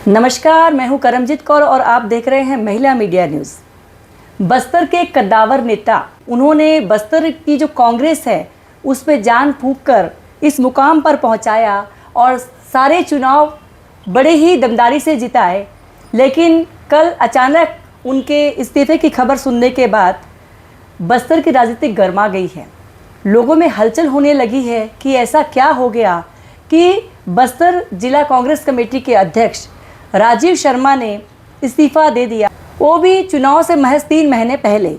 नमस्कार, मैं हूं करमजीत कौर और आप देख रहे हैं महिला मीडिया न्यूज़। बस्तर के कद्दावर नेता, उन्होंने बस्तर की जो कांग्रेस है उस पे जान फूंक कर इस मुकाम पर पहुंचाया और सारे चुनाव बड़े ही दमदारी से जिताए। लेकिन कल अचानक उनके इस्तीफे की खबर सुनने के बाद बस्तर की राजनीति गर्मा गई है। लोगों में हलचल होने लगी है कि ऐसा क्या हो गया कि बस्तर जिला कांग्रेस कमेटी के अध्यक्ष राजीव शर्मा ने इस्तीफा दे दिया, वो भी चुनाव से महज 3 महीने पहले।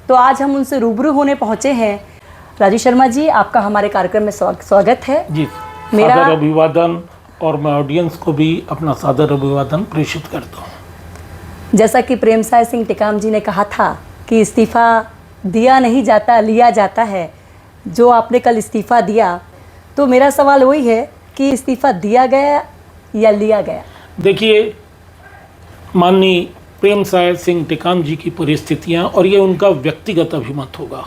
तो आज हम उनसे रूबरू होने पहुंचे हैं। राजीव शर्मा जी, आपका हमारे कार्यक्रम में स्वागत है जी। मेरा सादर अभिवादन, और मैं ऑडियंस को भी अपना सादर अभिवादन प्रेषित करता हूँ। जैसा कि प्रेमसाय सिंह टिकाम जी ने कहा था कि इस्तीफा दिया नहीं जाता, लिया जाता है। जो आपने कल इस्तीफा दिया, तो मेरा सवाल वही है कि इस्तीफा दिया गया या लिया गया? देखिए, माननीय प्रेमसाय सिंह टिकाम जी की परिस्थितियां और ये उनका व्यक्तिगत अभिमत होगा।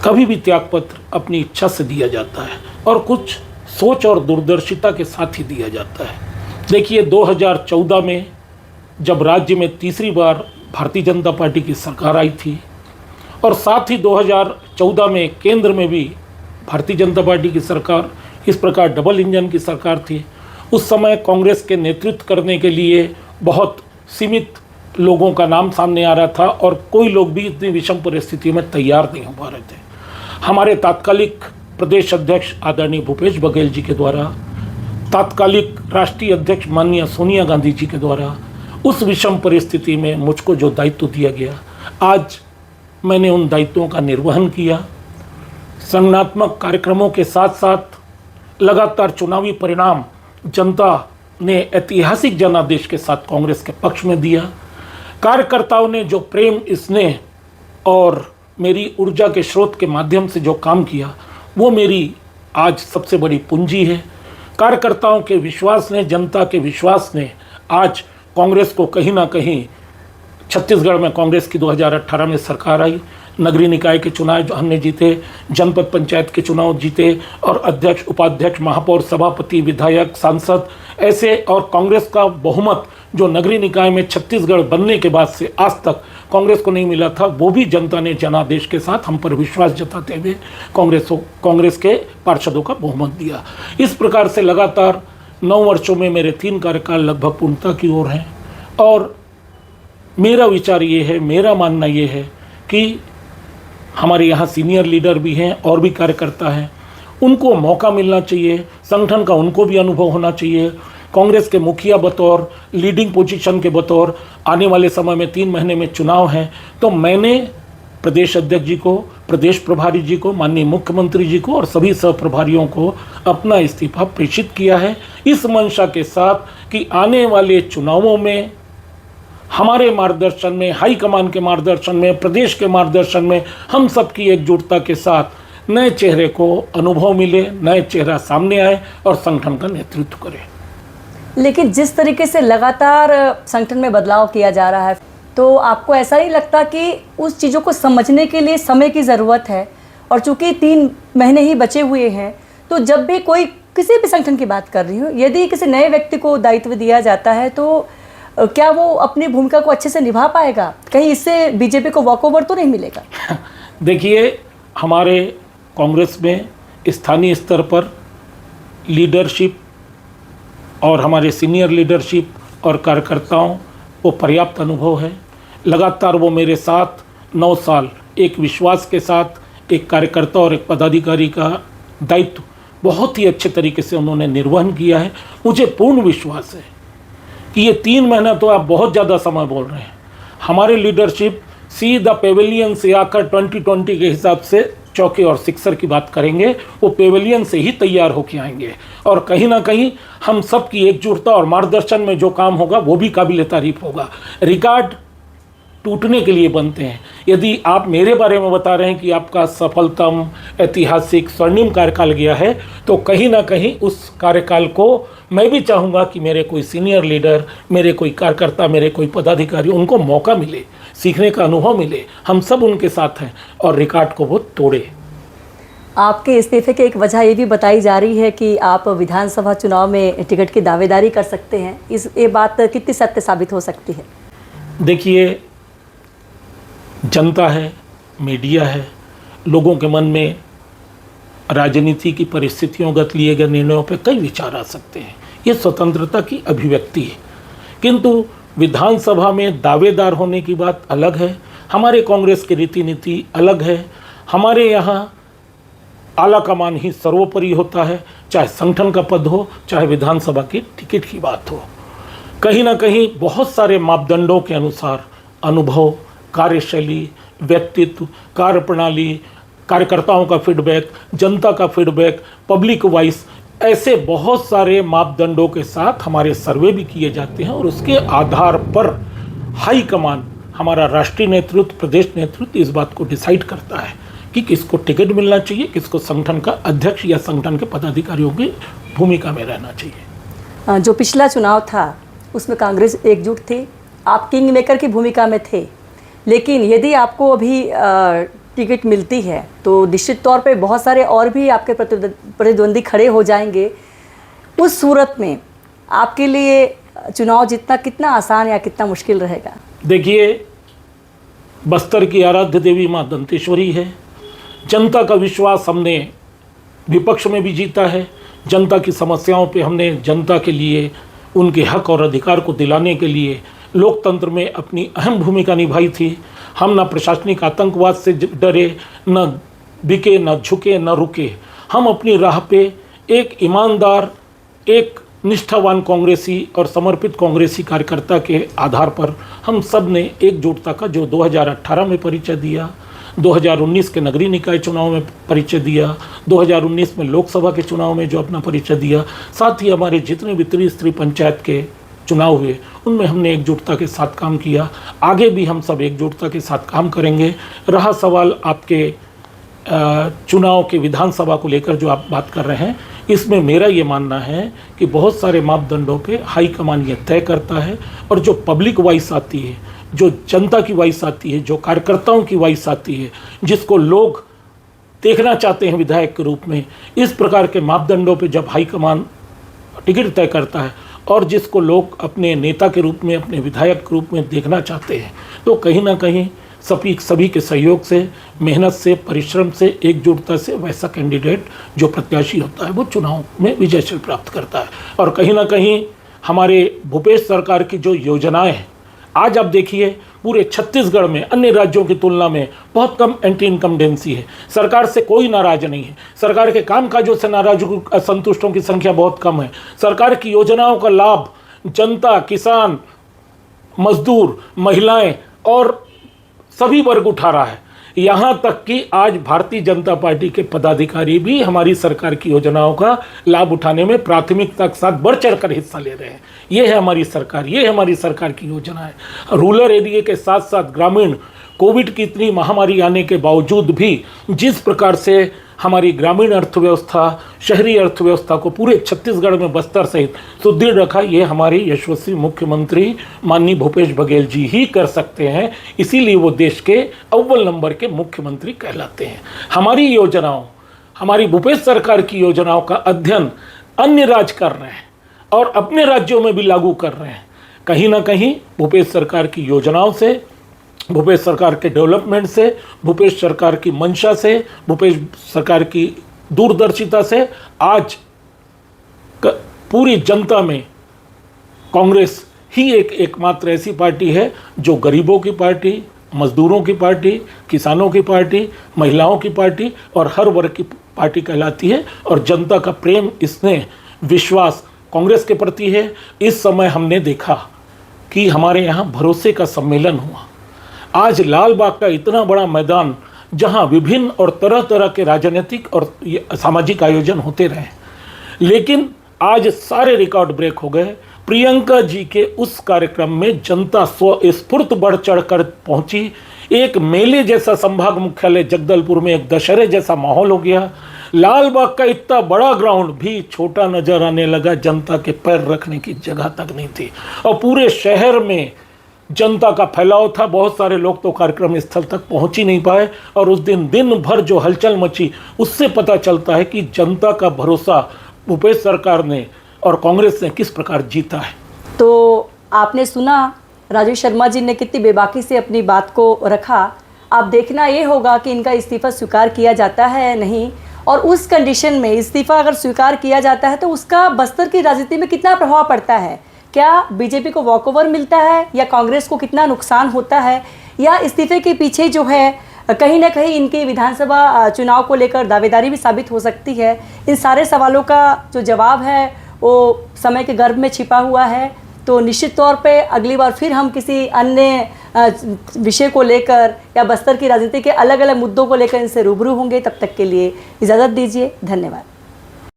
कभी भी त्यागपत्र अपनी इच्छा से दिया जाता है और कुछ सोच और दूरदर्शिता के साथ ही दिया जाता है। देखिए, 2014 में जब राज्य में तीसरी बार भारतीय जनता पार्टी की सरकार आई थी और साथ ही 2014 में केंद्र में भी भारतीय जनता पार्टी की सरकार, इस प्रकार डबल इंजन की सरकार थी। उस समय कांग्रेस के नेतृत्व करने के लिए बहुत सीमित लोगों का नाम सामने आ रहा था और कोई लोग भी इतनी विषम परिस्थिति में तैयार नहीं हो पा रहे थे। हमारे तात्कालिक प्रदेश अध्यक्ष आदरणीय भूपेश बघेल जी के द्वारा, तात्कालिक राष्ट्रीय अध्यक्ष माननीय सोनिया गांधी जी के द्वारा उस विषम परिस्थिति में मुझको जो दायित्व दिया गया, आज मैंने उन दायित्वों का निर्वहन किया। संगठनात्मक कार्यक्रमों के साथ साथ लगातार चुनावी परिणाम जनता ने ऐतिहासिक जनादेश के साथ कांग्रेस के पक्ष में दिया। कार्यकर्ताओं ने जो प्रेम, स्नेह और मेरी ऊर्जा के स्रोत के माध्यम से जो काम किया, वो मेरी आज सबसे बड़ी पूंजी है। कार्यकर्ताओं के विश्वास ने, जनता के विश्वास ने आज कांग्रेस को कहीं ना कहीं, छत्तीसगढ़ में कांग्रेस की 2018 में सरकार आई, नगरीय निकाय के चुनाव जो हमने जीते, जनपद पंचायत के चुनाव जीते और अध्यक्ष, उपाध्यक्ष, महापौर, सभापति, विधायक, सांसद, ऐसे, और कांग्रेस का बहुमत जो नगरीय निकाय में छत्तीसगढ़ बनने के बाद से आज तक कांग्रेस को नहीं मिला था, वो भी जनता ने जनादेश के साथ हम पर विश्वास जताते हुए कांग्रेस के पार्षदों का बहुमत दिया। इस प्रकार से लगातार 9 वर्षों में मेरे 3 कार्यकाल लगभग पूर्णता की ओर हैं। और मेरा विचार ये है, मेरा मानना ये है कि हमारे यहाँ सीनियर लीडर भी हैं और भी कार्यकर्ता हैं, उनको मौका मिलना चाहिए, संगठन का उनको भी अनुभव होना चाहिए। कांग्रेस के मुखिया बतौर, लीडिंग पोजीशन के बतौर, आने वाले समय में 3 महीने में चुनाव हैं, तो मैंने प्रदेश अध्यक्ष जी को, प्रदेश प्रभारी जी को, माननीय मुख्यमंत्री जी को और सभी सह प्रभारियों को अपना इस्तीफा प्रेषित किया है, इस मंशा के साथ कि आने वाले चुनावों में हमारे मार्गदर्शन में, हाईकमान के मार्गदर्शन में, प्रदेश के मार्गदर्शन में हम सबकी एकजुटता के साथ नए चेहरे को अनुभव मिले, नए चेहरा सामने आए और संगठन का नेतृत्व करे। लेकिन जिस तरीके से लगातार संगठन में बदलाव किया जा रहा है, तो आपको ऐसा नहीं लगता कि उस चीज़ों को समझने के लिए समय की ज़रूरत है? और चूँकि 3 महीने ही बचे हुए हैं, तो जब भी कोई किसी भी संगठन की बात कर रही हूँ, यदि किसी नए व्यक्ति को दायित्व दिया जाता है तो क्या वो अपनी भूमिका को अच्छे से निभा पाएगा? कहीं इससे बीजेपी को वॉकओवर तो नहीं मिलेगा? देखिए, हमारे कांग्रेस में स्थानीय स्तर पर लीडरशिप और हमारे सीनियर लीडरशिप और कार्यकर्ताओं को पर्याप्त अनुभव है। लगातार वो मेरे साथ 9 साल एक विश्वास के साथ एक कार्यकर्ता और एक पदाधिकारी का दायित्व बहुत ही अच्छे तरीके से उन्होंने निर्वहन किया है। मुझे पूर्ण विश्वास है कि ये 3 महीना तो आप बहुत ज़्यादा समय बोल रहे हैं। हमारे लीडरशिप सीधा पेवेलियन से आकर 2020 के हिसाब से चौके और सिक्सर की बात करेंगे, वो पेवेलियन से ही तैयार होके आएंगे और कहीं ना कहीं हम सब की एकजुटता और मार्गदर्शन में जो काम होगा वो भी काबिल तारीफ होगा। रिकॉर्ड टूटने के लिए बनते हैं। यदि आप मेरे बारे में बता रहे हैं कि आपका सफलतम, ऐतिहासिक, स्वर्णिम कार्यकाल गया है, तो कहीं ना कहीं उस कार्यकाल को मैं भी चाहूँगा कि मेरे कोई सीनियर लीडर, मेरे कोई कार्यकर्ता, मेरे कोई पदाधिकारी, उनको मौका मिले, सीखने का अनुभव मिले। हम सब उनके साथ हैं और रिकॉर्ड को वो तोड़े। आपके इस्तीफे की एक वजह ये भी बताई जा रही है कि आप विधानसभा चुनाव में टिकट की दावेदारी कर सकते हैं। ये बात कितनी सत्य साबित हो सकती है? देखिए, जनता है, मीडिया है, लोगों के मन में राजनीति की परिस्थितियोंगत लिए गए निर्णयों पर कई विचार आ सकते हैं। ये स्वतंत्रता की अभिव्यक्ति है, किंतु विधानसभा में दावेदार होने की बात अलग है। हमारे कांग्रेस की रीति नीति अलग है। हमारे यहाँ आला कमान ही सर्वोपरि होता है, चाहे संगठन का पद हो, चाहे विधानसभा की टिकट की बात हो। कहीं ना कहीं बहुत सारे मापदंडों के अनुसार अनुभव, कार्यशैली, व्यक्तित्व, कार्यप्रणाली, कार्यकर्ताओं का फीडबैक, जनता का फीडबैक, पब्लिक वॉइस, ऐसे बहुत सारे मापदंडों के साथ हमारे सर्वे भी किए जाते हैं और उसके आधार पर हाई कमान, हमारा राष्ट्रीय नेतृत्व, प्रदेश नेतृत्व इस बात को डिसाइड करता है कि किसको टिकट मिलना चाहिए, किसको संगठन का अध्यक्ष या संगठन के पदाधिकारियों की भूमिका में रहना चाहिए। जो पिछला चुनाव था उसमें कांग्रेस एकजुट थी, आप किंग मेकर की भूमिका में थे, लेकिन यदि आपको अभी टिकट मिलती है तो निश्चित तौर पे बहुत सारे और भी आपके प्रतिद्वंदी खड़े हो जाएंगे। उस सूरत में आपके लिए चुनाव जीतना कितना आसान या कितना मुश्किल रहेगा? देखिए, बस्तर की आराध्य देवी माँ दंतेश्वरी है। जनता का विश्वास हमने विपक्ष में भी जीता है। जनता की समस्याओं पे हमने जनता के लिए उनके हक और अधिकार को दिलाने के लिए लोकतंत्र में अपनी अहम भूमिका निभाई थी। हम न प्रशासनिक आतंकवाद से डरे, न बिके, न झुके, न रुके। हम अपनी राह पे एक ईमानदार, एक निष्ठावान कांग्रेसी और समर्पित कांग्रेसी कार्यकर्ता के आधार पर हम सब ने एकजुटता का जो 2018 में परिचय दिया, 2019 के नगरीय निकाय चुनाव में परिचय दिया, 2019 में लोकसभा के चुनाव में जो अपना परिचय दिया, साथ ही हमारे जितने भी त्रिस्तरीय पंचायत के चुनाव हुए उनमें हमने एकजुटता के साथ काम किया। आगे भी हम सब एकजुटता के साथ काम करेंगे। रहा सवाल आपके चुनाव के विधानसभा को लेकर जो आप बात कर रहे हैं, इसमें मेरा ये मानना है कि बहुत सारे मापदंडों पे हाईकमान ये तय करता है और जो पब्लिक वॉइस आती है, जो जनता की वॉइस आती है, जो कार्यकर्ताओं की वॉइस आती है, जिसको लोग देखना चाहते हैं विधायक के रूप में, इस प्रकार के मापदंडों पे जब हाईकमान टिकट तय करता है और जिसको लोग अपने नेता के रूप में, अपने विधायक के रूप में देखना चाहते हैं, तो कहीं ना कहीं सभी के सहयोग से, मेहनत से, परिश्रम से, एकजुटता से वैसा कैंडिडेट जो प्रत्याशी होता है वो चुनाव में विजयश्री प्राप्त करता है। और कहीं ना कहीं हमारे भूपेश सरकार की जो योजनाएं हैं, आज आप देखिए पूरे छत्तीसगढ़ में अन्य राज्यों की तुलना में बहुत कम एंटी इनकम्बेंसी है। सरकार से कोई नाराज नहीं है। सरकार के कामकाजों से नाराज असंतुष्टों की संख्या बहुत कम है। सरकार की योजनाओं का लाभ जनता, किसान, मजदूर, महिलाएं और सभी वर्ग उठा रहा है। यहाँ तक कि आज भारतीय जनता पार्टी के पदाधिकारी भी हमारी सरकार की योजनाओं का लाभ उठाने में प्राथमिकता के साथ बढ़ चढ़ कर हिस्सा ले रहे हैं। ये है हमारी सरकार, ये है हमारी सरकार की योजना है। रूरल एरिया के साथ साथ ग्रामीण, कोविड की इतनी महामारी आने के बावजूद भी जिस प्रकार से हमारी ग्रामीण अर्थव्यवस्था, शहरी अर्थव्यवस्था को पूरे छत्तीसगढ़ में बस्तर सहित सुदृढ़ रखा, ये हमारे यशस्वी मुख्यमंत्री माननीय भूपेश बघेल जी ही कर सकते हैं। इसीलिए वो देश के अव्वल नंबर के मुख्यमंत्री कहलाते हैं। हमारी योजनाओं, हमारी भूपेश सरकार की योजनाओं का अध्ययन अन्य राज्य कर रहे हैं और अपने राज्यों में भी लागू कर रहे हैं। कहीं ना कहीं भूपेश सरकार की योजनाओं से, भूपेश सरकार के डेवलपमेंट से, भूपेश सरकार की मंशा से, भूपेश सरकार की दूरदर्शिता से आज पूरी जनता में कांग्रेस ही एकमात्र ऐसी पार्टी है जो गरीबों की पार्टी, मजदूरों की पार्टी, किसानों की पार्टी, महिलाओं की पार्टी और हर वर्ग की पार्टी कहलाती है। और जनता का प्रेम, स्नेह, विश्वास कांग्रेस के प्रति है। इस समय हमने देखा कि हमारे यहाँ भरोसे का सम्मेलन हुआ। आज लाल बाग का इतना बड़ा मैदान जहां विभिन्न और तरह तरह के राजनीतिक और सामाजिक आयोजन होते रहे, लेकिन आज सारे रिकॉर्ड ब्रेक हो गए। प्रियंका जी के उस कार्यक्रम में जनता स्वस्फूर्त बढ़ चढ़ कर पहुंची। एक मेले जैसा संभाग मुख्यालय जगदलपुर में एक दशहरे जैसा माहौल हो गया। लाल बाग का इतना बड़ा ग्राउंड भी छोटा नजर आने लगा, जनता के पैर रखने की जगह तक नहीं थी। और पूरे शहर में जनता का फैलाव था, बहुत सारे लोग तो कार्यक्रम स्थल तक पहुंच ही नहीं पाए। और उस दिन भर जो हलचल मची, उससे पता चलता है कि जनता का भरोसा भूपेश सरकार ने और कांग्रेस ने किस प्रकार जीता है। तो आपने सुना राजीव शर्मा जी ने कितनी बेबाकी से अपनी बात को रखा। अब देखना ये होगा कि इनका इस्तीफा स्वीकार किया जाता है या नहीं, और उस कंडीशन में इस्तीफा अगर स्वीकार किया जाता है तो उसका बस्तर की राजनीति में कितना प्रभाव पड़ता है। क्या बीजेपी को वॉकओवर मिलता है या कांग्रेस को कितना नुकसान होता है, या इस्तीफे के पीछे जो है कहीं ना कहीं इनके विधानसभा चुनाव को लेकर दावेदारी भी साबित हो सकती है। इन सारे सवालों का जो जवाब है वो समय के गर्भ में छिपा हुआ है। तो निश्चित तौर पे अगली बार फिर हम किसी अन्य विषय को लेकर या बस्तर की राजनीति के अलग अलग मुद्दों को लेकर इनसे रूबरू होंगे। तब तक के लिए इजाज़त दीजिए, धन्यवाद।